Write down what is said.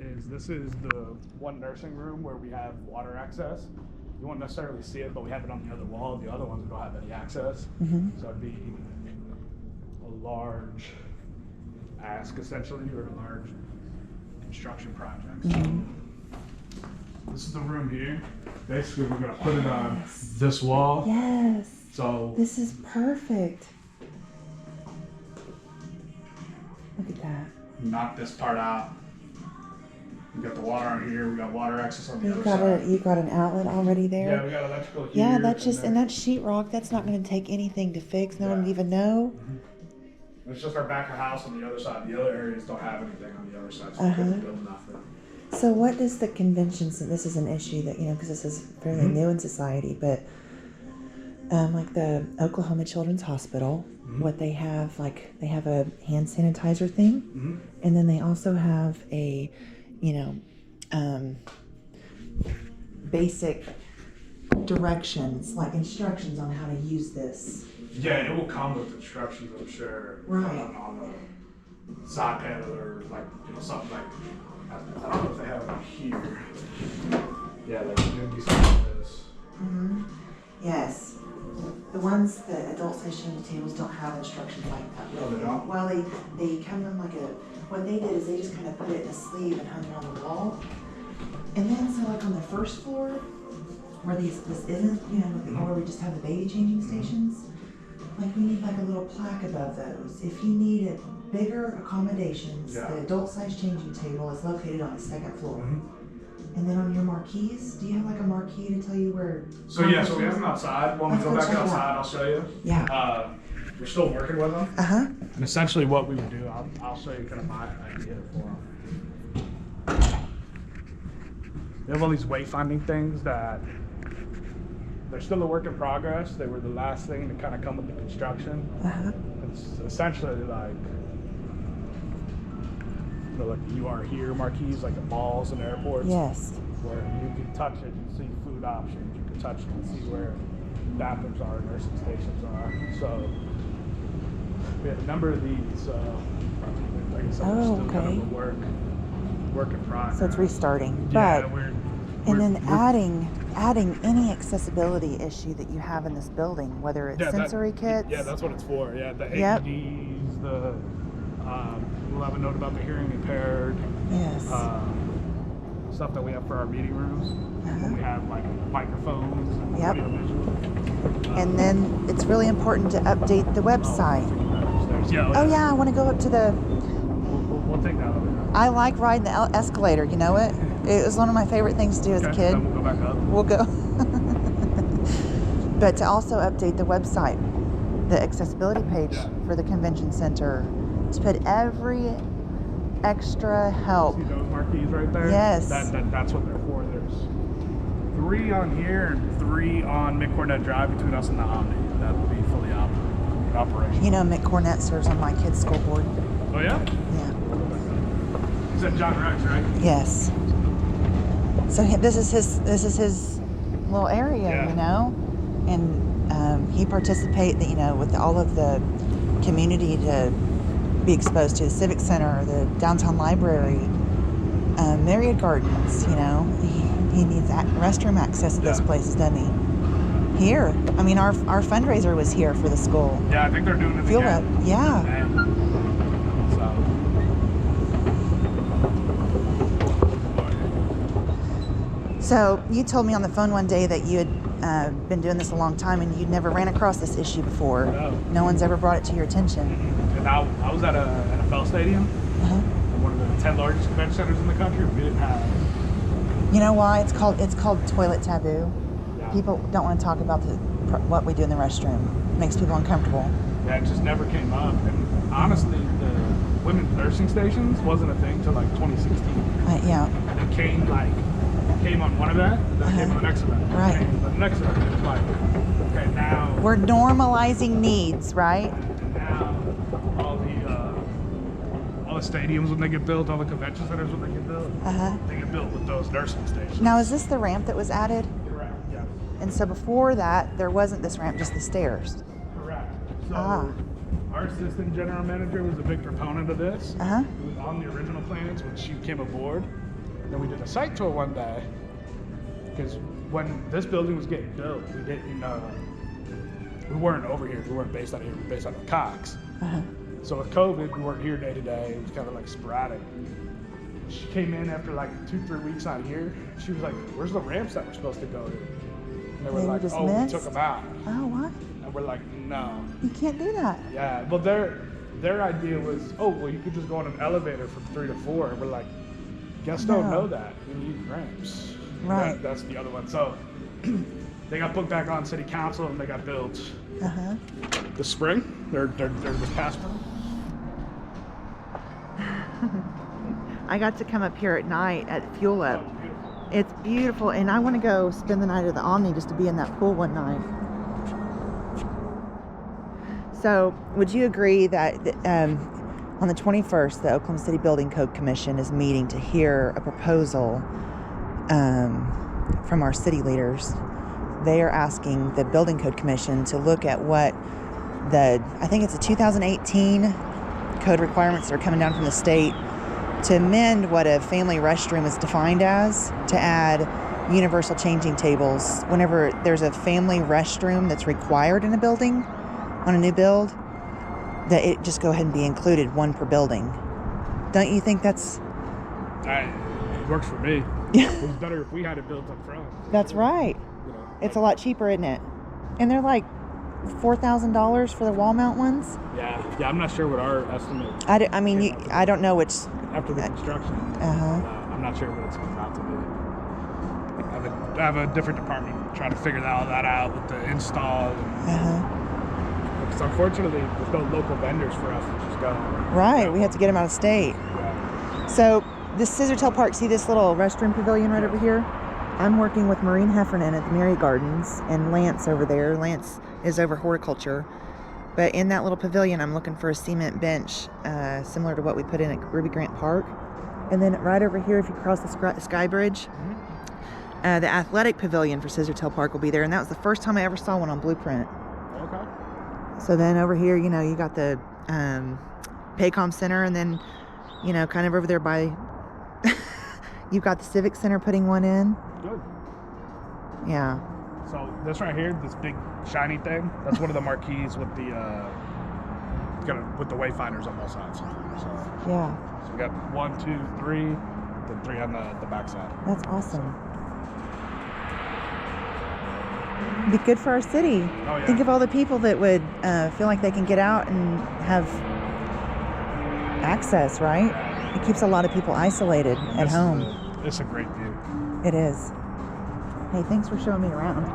is this is the one nursing room where we have water access. You won't necessarily see it, but we have it on the other wall. The other ones we don't have any access. So it'd be a large ask, essentially, or a large construction project. This is the room here. Basically, we're going to put it on this wall. Yes. So this is perfect. Look at that. Knock this part out. We got the water on here. We got water access on the other side. You got an outlet already there. Yeah, we got electrical here. Yeah, that's just and that's sheetrock. That's not going to take anything to fix. No one would even know. It's just our back of house on the other side. The other areas don't have anything on the other side, so we couldn't build nothing. So what does the convention center? This is an issue that because this is fairly new in society, but like the Oklahoma Children's Hospital, what they have, they have a hand sanitizer thing, and then they also have a basic directions, like instructions on how to use this. Yeah, it will come with instructions, I'm sure. Right. On the side panel or something like. I don't know if they have it here. Yeah, there's gonna be something like this. Yes. The ones, the adult station tables don't have instructions like that. Oh, they don't? Well, they come in like what they did is they just kind of put it in a sleeve and hung it on the wall. And then, so like on the first floor, where this isn't, where we just have the baby changing stations, like we need like a little plaque above those. If you need it bigger accommodations, the adult size changing table is located on the second floor. And then on your marquees, do you have like a marquee to tell you where? So we have them outside. When we go back outside, I'll show you. Yeah. We're still working with them. And essentially what we would do, I'll show you kind of my idea for them. We have all these wayfinding things that they're still a work in progress. They were the last thing to kind of come with the construction. It's essentially like you are here marquees, like at malls and airports. Yes. Where you can touch it and see food options. You can touch it and see where bathrooms are, nursing stations are. So we have a number of these. Like I said, we're still kind of a work in progress. So it's restarting. Yeah, but we're adding any accessibility issue that you have in this building, whether it's sensory kits. Yeah, that's what it's for. Yeah, the AEDs, we'll have a note about the hearing impaired. Yes. Stuff that we have for our meeting rooms. We have like microphones and audio visual. And then it's really important to update the website. I want to go up to the... We'll take that over. I like riding the escalator, you know it? It was one of my favorite things to do as a kid. Then we'll go back up. We'll go. But to also update the website, the accessibility page for the convention center, to put every extra help. See those marquees right there? Yes. That's what they're for. There's 3 on here and 3 on Mick Cornett Drive between us and the Omni. That will be fully operational. Mick Cornett serves on my kids' school board. Oh yeah? Yeah. He's at John Rex, right? Yes. So this is his little area, and he participates, with all of the community to be exposed to the Civic Center, the downtown library, Myriad Gardens. He needs restroom access to those places, doesn't he? Here, our fundraiser was here for the school. Yeah, I think they're doing it Fuel again. Up, yeah. So you told me on the phone one day that you had been doing this a long time and you'd never ran across this issue before. No one's ever brought it to your attention. And I was at an NFL stadium, one of the 10 largest convention centers in the country. We didn't have. You know why? It's called toilet taboo. Yeah. People don't want to talk about what we do in the restroom. It makes people uncomfortable. Yeah, it just never came up. And honestly, the women's nursing stations wasn't a thing till like 2016. Yeah. And it came on one event, and then it came on the next event. Right. And the next event, it was like, okay, now we're normalizing needs, right? And now all the stadiums when they get built, all the convention centers when they get built, they get built with those nursing stations. Now, is this the ramp that was added? Correct. Yeah. And so before that, there wasn't this ramp, just the stairs. Correct. So our assistant general manager was a big proponent of this. It was on the original plans when she came aboard. Then we did a site tour one day, because when this building was getting built, we weren't over here. We weren't based out here. We were based out of Cox. So with COVID, we weren't here day to day. It was kind of like sporadic. She came in after like 2-3 weeks out here. She was like, "Where's the ramps that we're supposed to go to?" And they were like, just "Oh, missed? we took them out." Oh, what? And we're like, "No." You can't do that. Yeah, well, their idea was, "Oh, well, you could just go on an elevator from 3 to 4." And we're like, "Guests don't know that. We need ramps." Right. That's the other one. So they got put back on city council and they got built this spring. They're this past spring. I got to come up here at night at Fuel Up. Oh, beautiful. It's beautiful, and I want to go spend the night at the Omni just to be in that pool one night. So, would you agree that on the 21st, the Oklahoma City Building Code Commission is meeting to hear a proposal from our city leaders? They are asking the Building Code Commission to look at what I think it's the 2018 code requirements that are coming down from the state to amend what a family restroom is defined as, to add universal changing tables. Whenever there's a family restroom that's required in a building, on a new build, that it just go ahead and be included, one per building. Don't you think that's... It works for me. Yeah. It was better if we had it built up front. That's right. You know, It's a lot cheaper, isn't it? And they're like $4,000 for the wall mount ones. yeah, I'm not sure what our estimate. I don't know which. After the construction. I'm not sure what it's going out to be. I have a different department trying to figure all that out with the install. Because unfortunately, there's no local vendors for us to just go. Right, we have to get them out of state. Yeah. So this Scissortail Park, see this little restroom pavilion right over here? I'm working with Maureen Heffernan at the Mary Gardens and Lance over there. Lance is over horticulture. But in that little pavilion, I'm looking for a cement bench similar to what we put in at Ruby Grant Park. And then right over here, if you cross the Sky Bridge, the athletic pavilion for Scissortail Park will be there. And that was the first time I ever saw one on Blueprint. Okay. So then over here, you got the PayCom Center, and then, kind of over there by, you've got the Civic Center putting one in. Good. Yeah. So this right here, this big shiny thing, that's one of the marquees with the wayfinders on both sides. So Yeah. we got 1, 2, 3, then 3 on the back side. That's awesome. Be good for our city. Oh, yeah. Think of all the people that would feel like they can get out and have access, right? It keeps a lot of people isolated at home. It's a great view. It is. Hey, thanks for showing me around.